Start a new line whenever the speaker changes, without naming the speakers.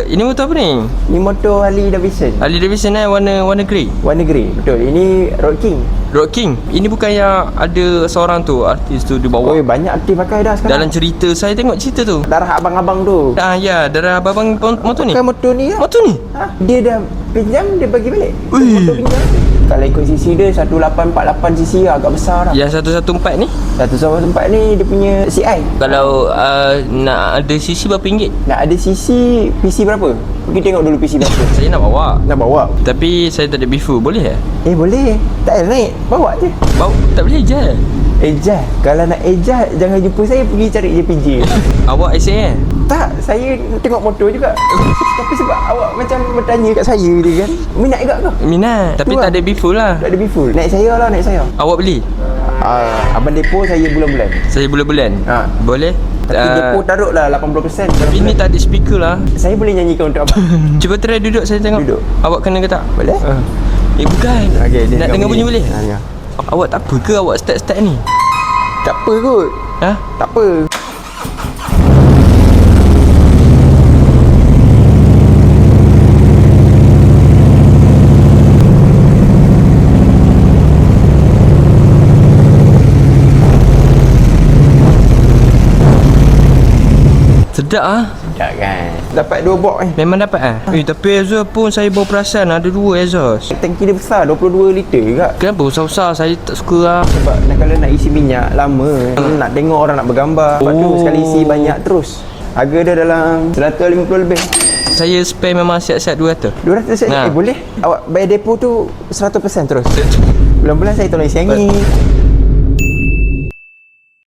Ini motor apa ni?
Ni motor Harley Davidson.
Harley Davidson warna grey.
Warna grey. Betul. Ini Road King.
Road King. Ini bukan yang ada seorang tu, artis tu di bawah.
Oh, banyak aktif pakai dah sekarang.
Dalam cerita, saya tengok cerita tu.
Darah abang-abang tu.
Ya, darah abang motor ni.
Bukan motor ni lah.
Motor ni?
Dia dah pinjam, dia bagi balik.
Ui.
Motor pinjam. Kalau ikut cc dia 1848cc agak besar dah.
Yang 114 ni?
114 ni dia punya CI.
Kalau nak ada CC berapa ringgit?
Nak ada cc PC berapa? Pergi tengok dulu PC berapa.
Saya nak bawa.
Nak bawa?
Tapi saya tak ada bifu, boleh
Boleh. Tak payah naik. Bawa je.
Bawa tak boleh je.
Ejah. Kalau nak ejah, jangan jumpa saya, pergi cari JPJ.
Awak SA
Tak, saya tengok motor juga. Tapi sebab awak macam bertanya kat saya dia kan. Minat juga ke?
Minat. Tapi
Tu
tak
lah.
ada bifu lah.
Tak ada biful. Naik saya lah, naik saya.
Awak beli?
Abang depo saya bulan-bulan.
Saya bulan-bulan. Boleh?
Tapi depo taruh lah 80%.
Tapi ni tak ada speaker lah.
Saya boleh nyanyikan untuk abang.
Cuba try duduk, saya tengok.
Duduk.
Awak kena ke tak?
Boleh?
Bukan.
Okey, dia
nak dengar bunyi boleh?
Ya.
Awak tak apa ke awak start ni?
Tak apa kot. Tak apa.
Sedap
Tak kan. Dapat 2 box ni.
Memang dapat tapi exhaust pun saya baru perasan ada 2 exhaust.
Tanki dia besar, 22 liter juga.
Kenapa besar-besar? Saya tak suka lah.
Sebab kalau nak isi minyak lama, nak tengok orang nak bergambar. Lepas tu sekali isi banyak terus. Harga dia dalam 150 lebih.
Saya spare memang siap-siap 200.
200 saja. Boleh. Awak bayar depo tu 100% terus. Bulan-bulan saya tolong isi angin.